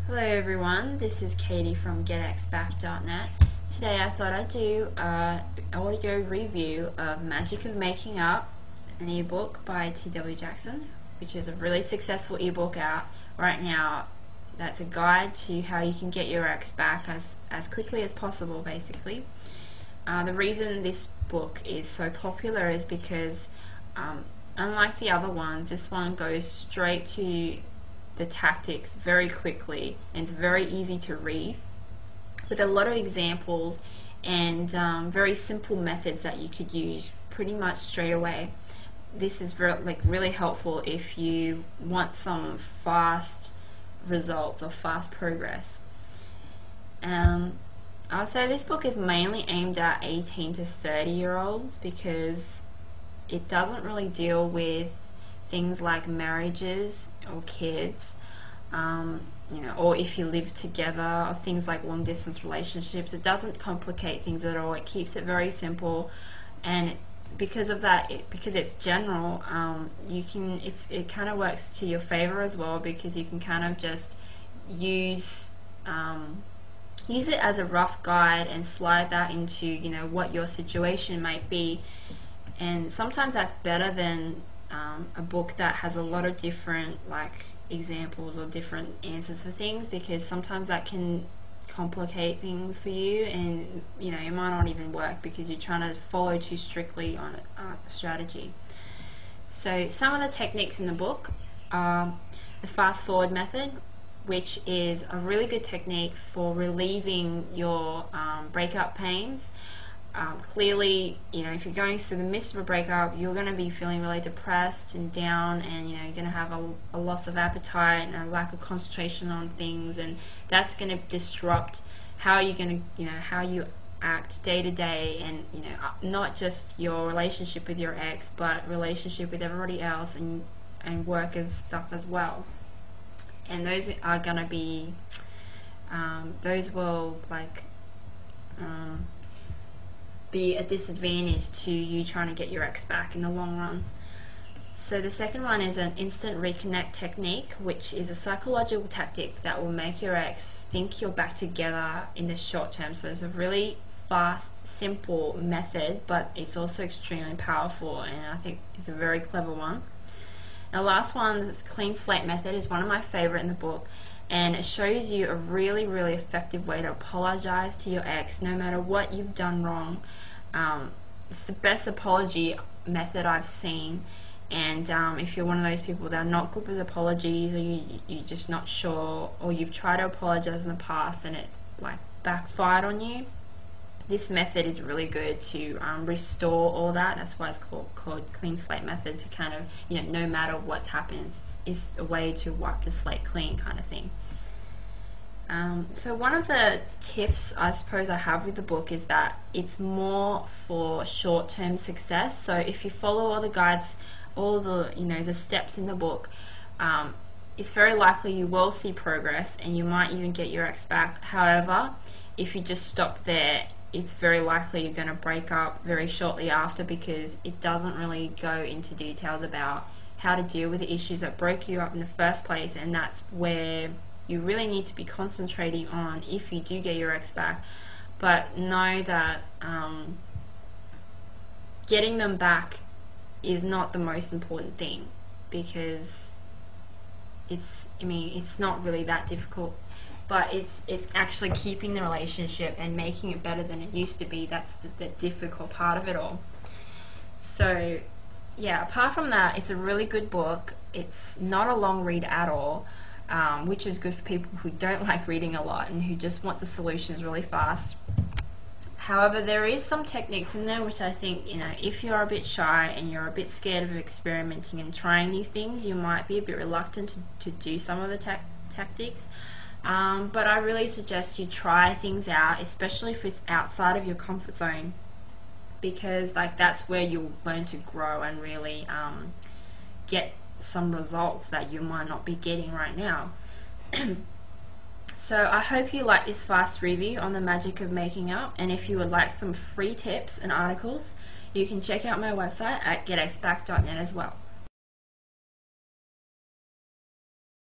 Hello everyone, this is Katie from getxback.net. Today I thought I'd do an audio review of Magic of Making Up, an ebook by T.W. Jackson, which is a really successful ebook out right now. That's a guide to how you can get your ex back as quickly as possible, basically. The reason this book is so popular is because unlike the other ones, this one goes straight to the tactics very quickly, and it's very easy to read with a lot of examples and very simple methods that you could use pretty much straight away. This is really helpful if you want some fast results or fast progress. I'll say this book is mainly aimed at 18 to 30 year olds because it doesn't really deal with things like marriages or kids, or if you live together, or things like long distance relationships. It doesn't complicate things at all. It keeps it very simple, and because of that, because it's general, it kind of works to your favor as well, because you can kind of just use it as a rough guide and slide that into what your situation might be. And sometimes that's better than a book that has a lot of different examples or different answers for things, because sometimes that can complicate things for you, and it might not even work because you're trying to follow too strictly on a strategy. So some of the techniques in the book are the fast forward method, which is a really good technique for relieving your breakup pains. Clearly, if you're going through the midst of a breakup, you're going to be feeling really depressed and down, and you're going to have a loss of appetite and a lack of concentration on things, and that's going to disrupt how you're going to, how you act day to day, and not just your relationship with your ex, but relationship with everybody else, and work and stuff as well. And those are going to be, those will be a disadvantage to you trying to get your ex back in the long run. So the second one is an instant reconnect technique, which is a psychological tactic that will make your ex think you're back together in the short term. So it's a really fast, simple method, but it's also extremely powerful, and I think it's a very clever one. The last one, the clean slate method, is one of my favorite in the book, and it shows you a really, really effective way to apologize to your ex no matter what you've done wrong. It's the best apology method I've seen, and if you're one of those people that are not good with apologies, or you're just not sure, or you've tried to apologize in the past and it's backfired on you, this method is really good to restore all that. That's why it's called clean slate method, to kind of, no matter what's happened, it's a way to wipe the slate clean kind of thing. So one of the tips I suppose I have with the book is that it's more for short-term success. So if you follow all the guides, all the the steps in the book, it's very likely you will see progress, and you might even get your ex back. However, if you just stop there, it's very likely you're going to break up very shortly after, because it doesn't really go into details about how to deal with the issues that broke you up in the first place, and that's where you really need to be concentrating on if you do get your ex back. But know that getting them back is not the most important thing, because it's not really that difficult, but it's actually keeping the relationship and making it better than it used to be. That's the difficult part of it all. So yeah, apart from that, it's a really good book. It's not a long read at all, which is good for people who don't like reading a lot and who just want the solutions really fast. However, there is some techniques in there which I think, if you're a bit shy and you're a bit scared of experimenting and trying new things, you might be a bit reluctant to do some of the tactics. But I really suggest you try things out, especially if it's outside of your comfort zone, because that's where you'll learn to grow and really get some results that you might not be getting right now. So I hope you like this fast review on the magic of making up, and if you would like some free tips and articles, you can check out my website at getxback.net as well.